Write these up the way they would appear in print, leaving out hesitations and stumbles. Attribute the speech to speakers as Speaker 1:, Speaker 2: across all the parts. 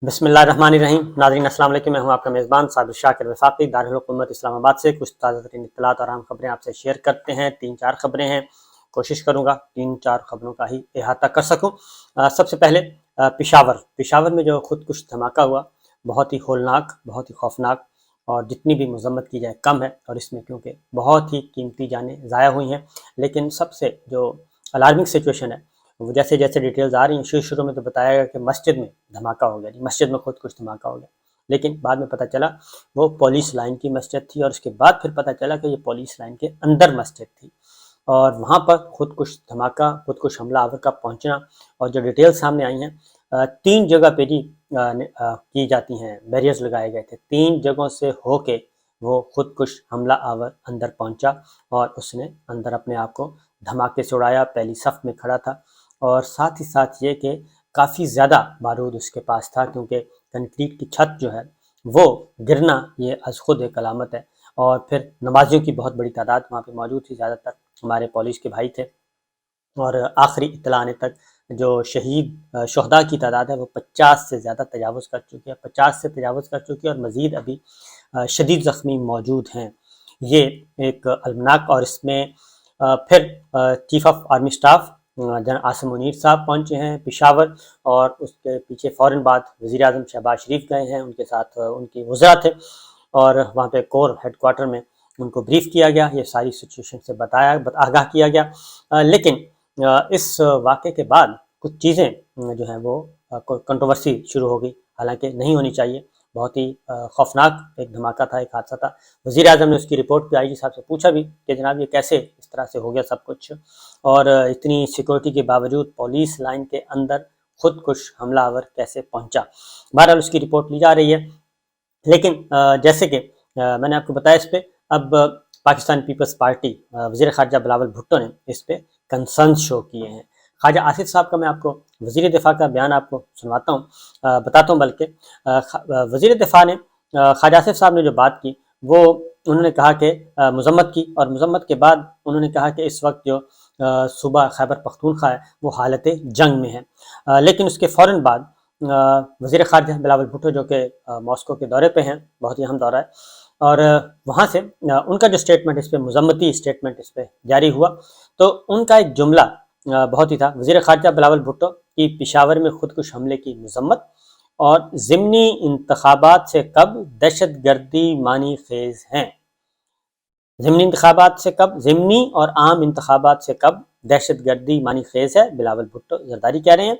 Speaker 1: بسم اللہ الرحمن الرحیم. ناظرین السلام علیکم. میں ہوں آپ کا میزبان صابر شاکر وفاقی دارالحکومت اسلام آباد سے. کچھ تازہ ترین اطلاعات اور اہم خبریں آپ سے شیئر کرتے ہیں. 3-4 خبریں ہیں, کوشش کروں گا 3-4 خبروں کا ہی احاطہ کر سکوں. سب سے پہلے پشاور میں جو خودکش دھماکہ ہوا, بہت ہی ہولناک, بہت ہی خوفناک, اور جتنی بھی مذمت کی جائے کم ہے. اور اس میں کیونکہ بہت ہی قیمتی جانیں ضائع ہوئی ہیں, لیکن سب سے جو الارمنگ سچویشن ہے وہ جیسے جیسے ڈیٹیلز آ رہی ہیں, شروع میں تو بتایا گیا کہ مسجد میں دھماکہ ہو گیا, مسجد میں خودکش دھماکہ ہو گیا, لیکن بعد میں پتہ چلا وہ پولیس لائن کی مسجد تھی, اور اس کے بعد پھر پتہ چلا کہ یہ پولیس لائن کے اندر مسجد تھی, اور وہاں پر خودکش دھماکہ, خودکش حملہ آور کا پہنچنا. اور جو ڈیٹیل سامنے آئی ہیں, 3 جگہ پہ جی کی جاتی ہیں, بیریئرز لگائے گئے تھے, 3 جگہوں سے ہو کے وہ خودکش حملہ آور اندر پہنچا, اور اس نے اندر اپنے آپ کو دھماکے سے اڑایا. پہلی صف میں کھڑا تھا, اور ساتھ ہی ساتھ یہ کہ کافی زیادہ بارود اس کے پاس تھا, کیونکہ کنکریٹ کی چھت جو ہے وہ گرنا یہ از خود ایک علامت ہے. اور پھر نمازیوں کی بہت بڑی تعداد وہاں پہ موجود تھی, زیادہ تر ہمارے پولیس کے بھائی تھے, اور آخری اطلاع آنے تک جو شہداء کی تعداد ہے وہ 50 سے زیادہ تجاوز کر چکی ہے, 50 سے تجاوز کر چکی ہے, اور مزید ابھی شدید زخمی موجود ہیں. یہ ایک المناک. اور اس میں پھر chief of army staff general Asim Munir صاحب پہنچے ہیں پشاور, اور اس کے پیچھے فوراً بعد وزیر اعظم شہباز شریف گئے ہیں, ان کے ساتھ ان کی وزراء تھے, اور وہاں پہ کور ہیڈ کوارٹر میں ان کو بریف کیا گیا, یہ ساری سچویشن سے آگاہ کیا گیا. لیکن اس واقعے کے بعد کچھ چیزیں جو ہیں وہ کنٹروورسی شروع ہو گئی, حالانکہ نہیں ہونی چاہیے. بہت ہی خوفناک ایک دھماکہ تھا, ایک حادثہ تھا. وزیر اعظم نے اس کی رپورٹ پہ آئی جی صاحب سے پوچھا بھی کہ جناب یہ کیسے اس طرح سے ہو گیا سب کچھ, اور اتنی سیکورٹی کے باوجود پولیس لائن کے اندر خودکش حملہ آور کیسے پہنچا. بہرحال اس کی رپورٹ لی جا رہی ہے. لیکن جیسے کہ میں نے آپ کو بتایا, اس پہ اب پاکستان پیپلز پارٹی وزیر خارجہ بلاول بھٹو نے اس پہ کنسرنز شو کیے ہیں. خواجہ آصف صاحب کا میں آپ کو وزیر دفاع کا بیان آپ کو سنواتا ہوں, بتاتا ہوں. بلکہ وزیر دفاع نے, خواجہ آصف صاحب نے جو بات کی وہ انہوں نے کہا کہ مذمت کی, اور مذمت کے بعد انہوں نے کہا کہ اس وقت جو صوبہ خیبر پختونخوا ہے وہ حالت جنگ میں ہے. لیکن اس کے فوراً بعد وزیر خارجہ بلاول بھٹو جو کہ ماسکو کے دورے پہ ہیں, بہت ہی اہم دورہ ہے, اور وہاں سے ان کا جو اسٹیٹمنٹ اس پہ مذمتی اسٹیٹمنٹ اس پہ جاری ہوا, تو ان کا ایک جملہ بہت ہی تھا. وزیر خارجہ بلاول بھٹو کی پشاور میں خودکش حملے کی مذمت, اور ضمنی انتخابات سے کب دہشت گردی معنی خیز ہیں. ضمنی اور عام انتخابات سے کب دہشت گردی معنی خیز ہے. بلاول بھٹو زرداری کہہ رہے ہیں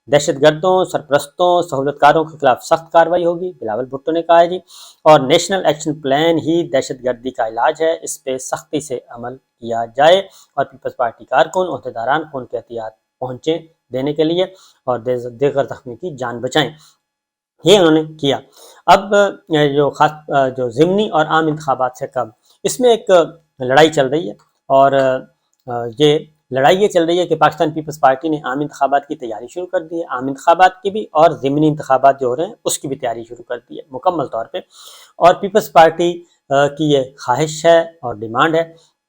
Speaker 1: دہشت گردوں, سرپرستوں, سہولت کاروں کے خلاف سخت کارروائی ہوگی. بلاول بھٹو نے کہا ہے جی, اور نیشنل ایکشن پلان ہی دہشت گردی کا علاج ہے, اس پہ سختی سے عمل کیا جائے, اور پیپلز پارٹی کارکن عہدیداران کو ان کے احتیاط پہنچے دینے کے لیے اور دیگر زخمی کی جان بچائیں. یہ انہوں نے کیا. اب جو ضمنی اور عام انتخابات سے کب, اس میں ایک لڑائی چل رہی ہے, اور یہ لڑائی یہ چل رہی ہے کہ پاکستان پیپلز پارٹی نے عام انتخابات کی تیاری شروع کر دی ہے, عام انتخابات کی بھی اور ضمنی انتخابات جو ہو رہے ہیں اس کی بھی تیاری شروع کر دی ہے مکمل طور پہ. اور پیپلز پارٹی کی یہ خواہش ہے اور ڈیمانڈ ہے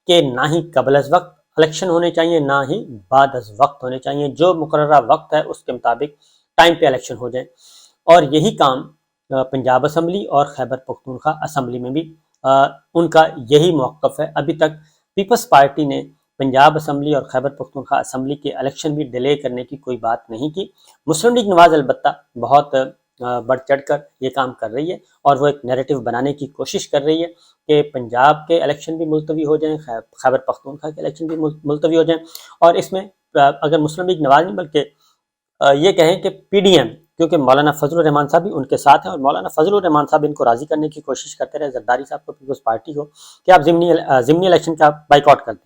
Speaker 1: کہ نہ ہی قبل از وقت الیکشن ہونے چاہیے, نہ ہی بعد از وقت ہونے چاہیے. جو مقررہ وقت ہے اس کے مطابق ٹائم پہ الیکشن ہو جائیں. اور یہی کام پنجاب اسمبلی اور خیبر پختونخوا اسمبلی میں بھی ان کا یہی موقف ہے. ابھی تک پیپلز پارٹی نے پنجاب اسمبلی اور خیبر پختونخوا اسمبلی کے الیکشن بھی ڈیلے کرنے کی کوئی بات نہیں کی. مسلم لیگ نواز البتہ بہت بڑھ چڑھ کر یہ کام کر رہی ہے, اور وہ ایک نیریٹو بنانے کی کوشش کر رہی ہے کہ پنجاب کے الیکشن بھی ملتوی ہو جائیں, خیبر پختونخوا کے الیکشن بھی ملتوی ہو جائیں. اور اس میں اگر مسلم لیگ نواز نہیں بلکہ یہ کہیں کہ پی ڈی ایم, کیونکہ مولانا فضل الرحمان صاحب بھی ان کے ساتھ ہیں, اور مولانا فضل الرحمان صاحب ان کو راضی کرنے کی کوشش کرتے رہے, زرداری صاحب کو, پیپلز پارٹی کو, کہ آپ ضمنی الیکشن کا بائیک آؤٹ کر دیں,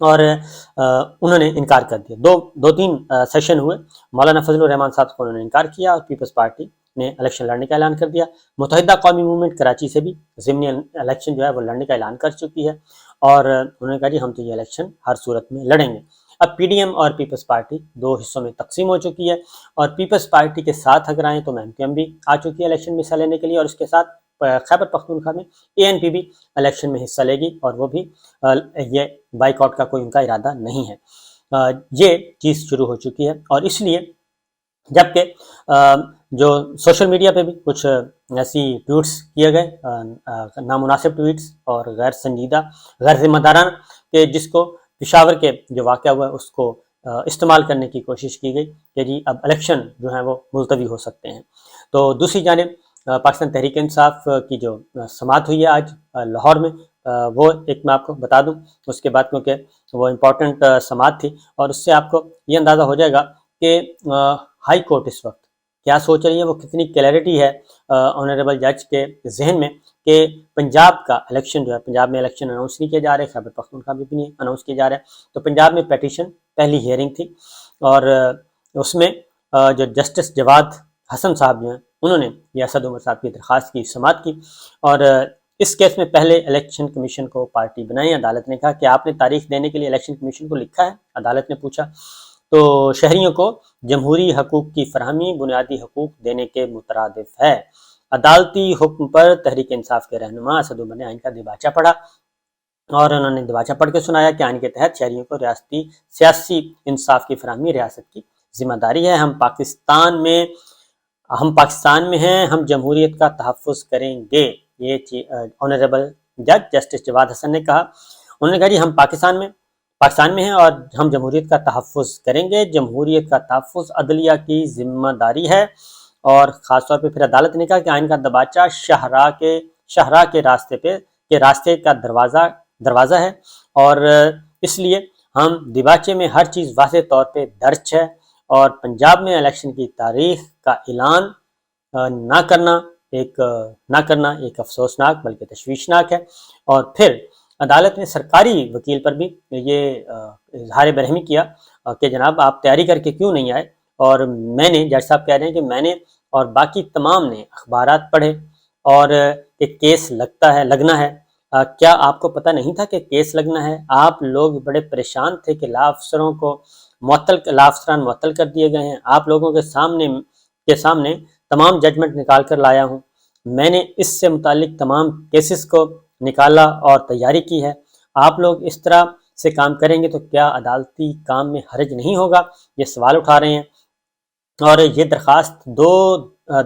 Speaker 1: اور انہوں نے انکار کر دیا. 2-3 سیشن ہوئے, مولانا فضل الرحمان صاحب کو انہوں نے انکار کیا, اور پیپلز پارٹی نے الیکشن لڑنے کا اعلان کر دیا. متحدہ قومی موومنٹ کراچی سے بھی ضمنی الیکشن جو ہے وہ لڑنے کا اعلان کر چکی ہے, اور انہوں نے کہا جی ہم تو یہ الیکشن ہر صورت میں لڑیں گے. اب پی ڈی ایم اور پیپلز پارٹی 2 حصوں میں تقسیم ہو چکی ہے, اور پیپلز پارٹی کے ساتھ اگر آئیں تو ایم کیو ایم بھی آ چکی ہے الیکشن میں حصہ لینے کے لیے, اور اس کے ساتھ خیبر پختونخوا میں اے این پی بھی الیکشن میں حصہ لے گی, اور وہ بھی یہ بائیک آؤٹ کا کوئی ان کا ارادہ نہیں ہے. یہ چیز شروع ہو چکی ہے, اور اس لیے جبکہ جو سوشل میڈیا پہ بھی کچھ ایسی ٹویٹس کیے گئے نامناسب ٹویٹس اور غیر سنجیدہ غیر ذمہ دارانہ کہ جس کو پشاور کے جو واقعہ ہوا ہے اس کو استعمال کرنے کی کوشش کی گئی کہ جی اب الیکشن جو ہیں وہ ملتوی ہو سکتے ہیں۔ تو دوسری جانب پاکستان تحریک انصاف کی جو سماعت ہوئی ہے آج لاہور میں، وہ ایک میں آپ کو بتا دوں اس کے بعد، کیونکہ وہ امپورٹنٹ سماعت تھی، اور اس سے آپ کو یہ اندازہ ہو جائے گا کہ ہائی کورٹ اس وقت کیا سوچ رہی ہے، وہ کتنی کلیئرٹی ہے آنریبل جج کے ذہن میں کہ پنجاب کا الیکشن جو ہے، پنجاب میں الیکشن اناؤنس نہیں کیا جا رہا ہے، خیبر پختونخوا میں بھی نہیں اناؤنس کیا جا رہا ہے۔ تو پنجاب میں پیٹیشن پہلی ہیئرنگ تھی، اور اس میں جو جسٹس جواد حسن صاحب جو ہیں انہوں نے یہ اسد عمر صاحب کی درخواست کی سماعت کی، اور اس کیس میں پہلے الیکشن کمیشن کو پارٹی بنائی۔ عدالت نے کہا کہ آپ نے تاریخ دینے کے لیے الیکشن کمیشن کو لکھا ہے؟ عدالت نے پوچھا تو شہریوں کو جمہوری حقوق کی فراہمی بنیادی حقوق دینے کے مترادف ہے۔ عدالتی حکم پر تحریک انصاف کے رہنما اسد عمر نے آئین کا دیباچہ پڑھا، اور انہوں نے دیباچہ پڑھ کے سنایا کہ آئین کے تحت شہریوں کو ریاستی سیاسی انصاف کی فراہمی ریاست کی ذمہ داری ہے۔ ہم پاکستان میں ہیں، ہم جمہوریت کا تحفظ کریں گے، یہ آنریبل جج جسٹس جواد حسن نے کہا۔ انہوں نے کہا جی ہم پاکستان میں ہیں اور ہم جمہوریت کا تحفظ کریں گے، جمہوریت کا تحفظ عدلیہ کی ذمہ داری ہے۔ اور خاص طور پہ پھر عدالت نے کہا کہ آئین کا دیباچہ شاہراہ کے راستے کا دروازہ ہے، اور اس لیے ہم دیباچے میں ہر چیز واضح طور پہ درج ہے، اور پنجاب میں الیکشن کی تاریخ کا اعلان نہ کرنا ایک افسوسناک بلکہ تشویشناک ہے۔ اور پھر عدالت نے سرکاری وکیل پر بھی یہ اظہار برہمی کیا کہ جناب آپ تیاری کر کے کیوں نہیں آئے، اور میں نے، جج صاحب کہہ رہے ہیں کہ میں نے اور باقی تمام نے اخبارات پڑھے اور ایک کیس لگنا ہے، کیا آپ کو پتہ نہیں تھا کہ کیس لگنا ہے؟ آپ لوگ بڑے پریشان تھے کہ لا افسران معطل کر دیے گئے ہیں، آپ لوگوں کے سامنے تمام ججمنٹ نکال کر لایا ہوں، میں نے اس سے متعلق تمام کیسز کو نکالا اور تیاری کی ہے، آپ لوگ اس طرح سے کام کریں گے تو کیا عدالتی کام میں حرج نہیں ہوگا؟ یہ سوال اٹھا رہے ہیں۔ اور یہ درخواست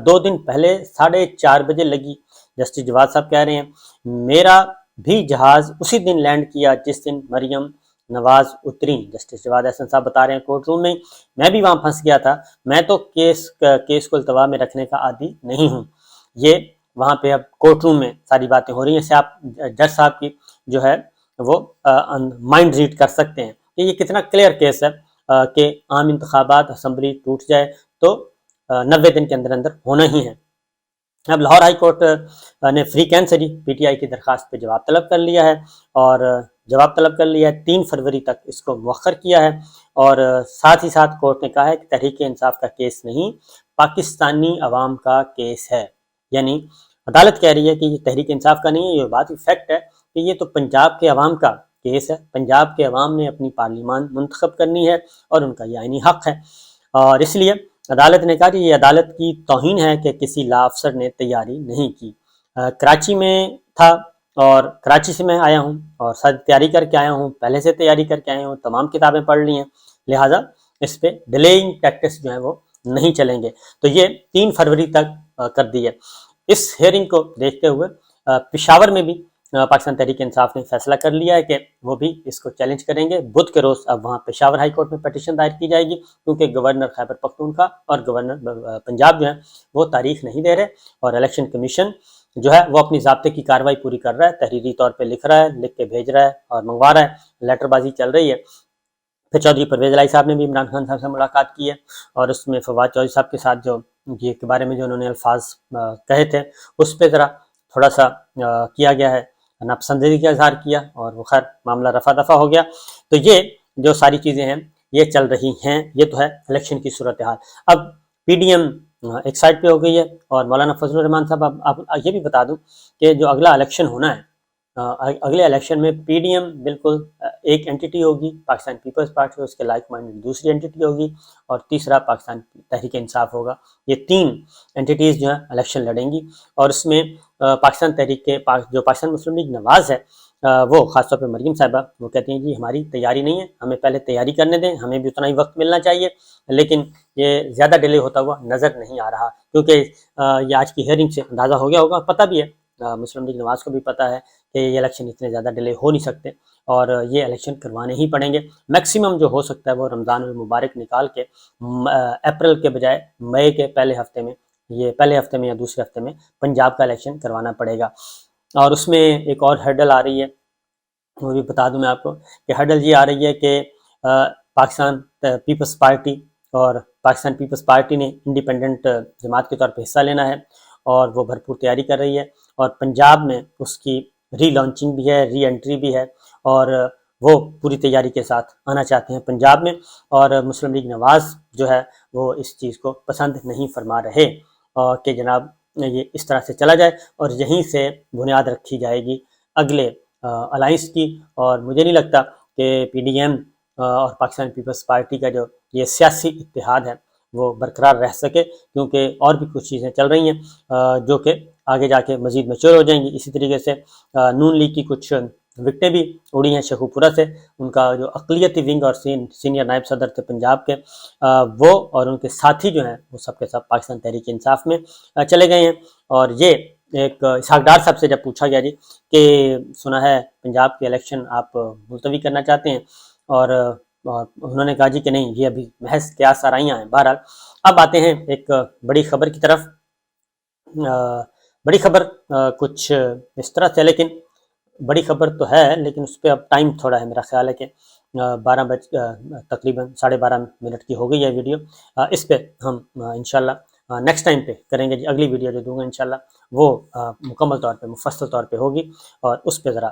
Speaker 1: دو دن پہلے 4:30 بجے لگی۔ جسٹس جواد صاحب کہہ رہے ہیں میرا بھی جہاز اسی دن لینڈ کیا جس دن مریم نواز اتری۔ جسٹس جواد احسن صاحب بتا رہے ہیں کورٹ روم میں میں بھی وہاں پھنس گیا تھا، میں تو کیس کو التوا میں رکھنے کا عادی نہیں ہوں۔ یہ وہاں پہ اب کورٹ روم میں ساری باتیں ہو رہی ہیں، سے آپ جج صاحب کی جو ہے وہ مائنڈ ریڈ کر سکتے ہیں کہ یہ کتنا کلیئر کیس ہے کہ عام انتخابات اسمبلی ٹوٹ جائے تو 90 دن کے اندر ہونا ہی ہے۔ اب لاہور ہائی کورٹ نے فری کینسری پی ٹی آئی کی درخواست پہ جواب طلب کر لیا ہے، اور 3 فروری تک اس کو مؤخر کیا ہے، اور ساتھ ہی ساتھ کورٹ نے کہا ہے کہ تحریک انصاف کا کیس نہیں، پاکستانی عوام کا کیس ہے۔ یعنی عدالت کہہ رہی ہے کہ یہ تحریک انصاف کا نہیں ہے، یہ بات فیکٹ ہے کہ یہ تو پنجاب کے عوام کا کیس ہے، پنجاب کے عوام نے اپنی پارلیمان منتخب کرنی ہے اور ان کا یہ آئینی حق ہے، اور اس لیے عدالت نے کہا کہ یہ عدالت کی توہین ہے کہ کسی لا افسر نے تیاری نہیں کی۔ کراچی میں تھا اور کراچی سے میں آیا ہوں اور ساری تیاری کر کے آیا ہوں، پہلے سے تیاری کر کے آیا ہوں، تمام کتابیں پڑھ لی ہیں، لہٰذا اس پہ ڈیلیئنگ ٹیکٹکس جو ہیں وہ نہیں چلیں گے۔ تو یہ 3 فروری تک کر دی ہے۔ اس ہیئرنگ کو دیکھتے ہوئے پشاور میں بھی پاکستان تحریک انصاف نے فیصلہ کر لیا ہے کہ وہ بھی اس کو چیلنج کریں گے۔ بدھ کے روز اب وہاں پشاور ہائی کورٹ میں پٹیشن دائر کی جائے گی، کیونکہ گورنر خیبر پختونخوا اور گورنر پنجاب جو ہیں وہ تاریخ نہیں دے رہے، اور الیکشن کمیشن جو ہے وہ اپنی ضابطے کی کارروائی پوری کر رہا ہے، تحریری طور پہ لکھ رہا ہے، لکھ کے بھیج رہا ہے اور منگوا رہا ہے، لیٹر بازی چل رہی ہے۔ پھر چودھری پرویز الہی صاحب نے بھی عمران خان صاحب سے ملاقات کی ہے، اور اس میں فواد چودھری صاحب کے ساتھ جو یہ کے بارے میں جو انہوں نے الفاظ کہے تھے اس پہ ذرا تھوڑا سا کیا گیا ہے، ناپسندیدگی کا اظہار کیا، اور وہ خیر معاملہ رفع دفع ہو گیا۔ تو یہ جو ساری چیزیں ہیں یہ چل رہی ہیں، یہ تو ہے الیکشن کی صورتحال۔ اب پی ڈی ایم ایک سائڈ پہ ہو گئی ہے، اور مولانا فضل الرحمان صاحب اب یہ بھی بتا دوں کہ جو اگلا الیکشن ہونا ہے، اگلے الیکشن میں پی ڈی ایم بالکل ایک اینٹی ہوگی، پاکستان پیپلز پارٹی اس کے لائک مائنڈ دوسری اینٹی ہوگی، اور تیسرا پاکستان تحریک انصاف ہوگا۔ یہ 3 اینٹیز جو ہیں الیکشن لڑیں گی، اور اس میں پاکستان تحریک کے جو پاکستان مسلم لیگ نواز ہے وہ خاص طور پہ مریم صاحبہ وہ کہتی ہیں جی ہماری تیاری نہیں ہے، ہمیں پہلے تیاری کرنے دیں، ہمیں بھی اتنا ہی وقت ملنا چاہیے، لیکن یہ زیادہ ڈیلے ہوتا ہوا نظر نہیں آ رہا، کیونکہ یہ آج کی ہیئرنگ سے اندازہ ہو گیا ہوگا، پتہ بھی ہے مسلم لیگ نواز کو بھی پتہ ہے کہ یہ الیکشن اتنے زیادہ ڈیلے ہو نہیں سکتے اور یہ الیکشن کروانے ہی پڑیں گے۔ میکسیمم جو ہو سکتا ہے وہ رمضان المبارک نکال کے اپریل کے بجائے مئی کے پہلے ہفتے میں یا دوسرے ہفتے میں پنجاب کا الیکشن کروانا پڑے گا۔ اور اس میں ایک اور ہرڈل آ رہی ہے، وہ بھی بتا دوں میں آپ کو کہ ہرڈل یہ آ رہی ہے کہ پاکستان پیپلز پارٹی اور پاکستان پیپلز پارٹی نے انڈیپینڈنٹ جماعت کے طور پہ حصہ لینا ہے اور وہ بھرپور تیاری کر رہی ہے، اور پنجاب میں اس کی ری لانچنگ بھی ہے، ری انٹری بھی ہے، اور وہ پوری تیاری کے ساتھ آنا چاہتے ہیں پنجاب میں، اور مسلم لیگ نواز جو ہے وہ اس چیز کو پسند نہیں فرما رہے کہ جناب یہ اس طرح سے چلا جائے، اور یہیں سے بنیاد رکھی جائے گی اگلے الائنس کی، اور مجھے نہیں لگتا کہ پی ڈی ایم اور پاکستان پیپلز پارٹی کا جو یہ سیاسی اتحاد ہے وہ برقرار رہ سکے، کیونکہ اور بھی کچھ چیزیں چل رہی ہیں جو کہ آگے جا کے مزید میچور ہو جائیں گی۔ اسی طریقے سے نون لیگ کی کچھ وکٹیں بھی اڑی ہیں شیخو پورہ سے، ان کا جو اقلیتی ونگ اور سینئر نائب صدر تھے پنجاب کے وہ اور ان کے ساتھی جو ہیں وہ سب کے سب پاکستان تحریک انصاف میں چلے گئے ہیں۔ اور یہ ایک اسحاق ڈار صاحب سے جب پوچھا گیا جی کہ سنا ہے پنجاب کے الیکشن آپ ملتوی کرنا چاہتے ہیں، اور انہوں نے کہا جی کہ نہیں، یہ ابھی محض قیاس آرائیاں ہیں۔ بہرحال اب آتے ہیں ایک بڑی خبر کی طرف۔ بڑی خبر کچھ اس طرح سے، لیکن بڑی خبر تو ہے لیکن اس پہ اب ٹائم تھوڑا ہے، میرا خیال ہے کہ 12 تقریباً 12:30 کی ہو گئی ہے ویڈیو۔ اس پہ ہم انشاءاللہ نیکسٹ ٹائم پہ کریں گے جی، اگلی ویڈیو جو دوں گا انشاءاللہ وہ مکمل طور پہ مفصل طور پہ ہوگی، اور اس پہ ذرا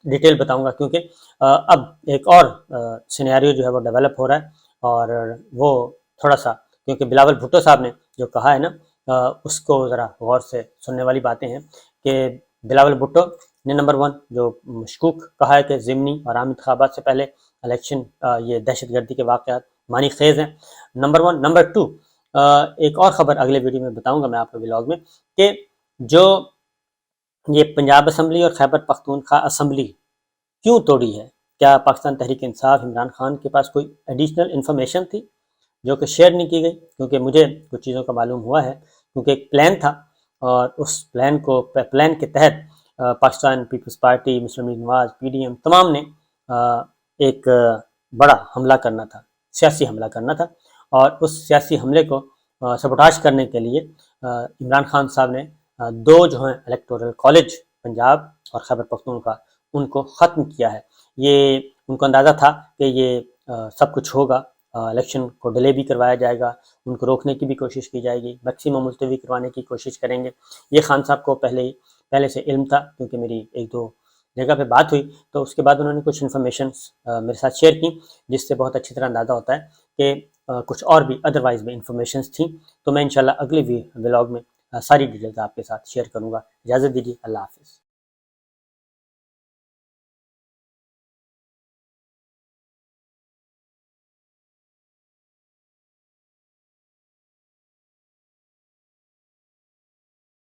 Speaker 1: ڈیٹیل بتاؤں گا، کیونکہ اب ایک اور سینیریو جو ہے وہ ڈیولپ ہو رہا ہے، اور وہ تھوڑا سا کیونکہ بلاول بھٹو صاحب نے جو کہا ہے نا اس کو ذرا غور سے سننے والی باتیں ہیں کہ بلاول بھٹو نے نمبر 1 جو مشکوک کہا ہے کہ ضمنی اور عام انتخابات سے پہلے الیکشن یہ دہشت گردی کے واقعات معنی خیز ہیں، نمبر 1۔ نمبر 2 ایک اور خبر اگلے ویڈیو میں بتاؤں گا میں آپ کو ولاگ میں، کہ جو یہ پنجاب اسمبلی اور خیبر پختونخوا اسمبلی کیوں توڑی ہے، کیا پاکستان تحریک انصاف عمران خان کے پاس کوئی ایڈیشنل انفارمیشن تھی جو کہ شیئر نہیں کی گئی؟ کیونکہ مجھے کچھ چیزوں کا معلوم ہوا ہے، کیونکہ ایک پلان تھا اور اس پلان کے تحت پاکستان پیپلز پارٹی، مسلم لیگ نواز، پی ڈی ایم تمام نے ایک بڑا حملہ کرنا تھا، سیاسی حملہ کرنا تھا، اور اس سیاسی حملے کو سبوٹاج کرنے کے لیے عمران خان صاحب نے 2 جو ہیں الیکٹورل کالج پنجاب اور خیبر پختونخوا ان کو ختم کیا ہے۔ یہ ان کو اندازہ تھا کہ یہ سب کچھ ہوگا، الیکشن کو ڈیلے بھی کروایا جائے گا، ان کو روکنے کی بھی کوشش کی جائے گی، میکسیمم ملتوی کروانے کی کوشش کریں گے۔ یہ خان صاحب کو پہلے سے علم تھا، کیونکہ میری 1-2 جگہ پہ بات ہوئی تو اس کے بعد انہوں نے کچھ انفارمیشن میرے ساتھ شیئر کی، جس سے بہت اچھی طرح اندازہ ہوتا ہے کہ کچھ اور بھی ادروائز بھی انفارمیشنز تھیں۔ تو میں انشاءاللہ اگلی ولاگ میں ساری ڈیٹیلز آپ کے ساتھ شیئر کروں گا۔ اجازت دیجیے، اللہ حافظ۔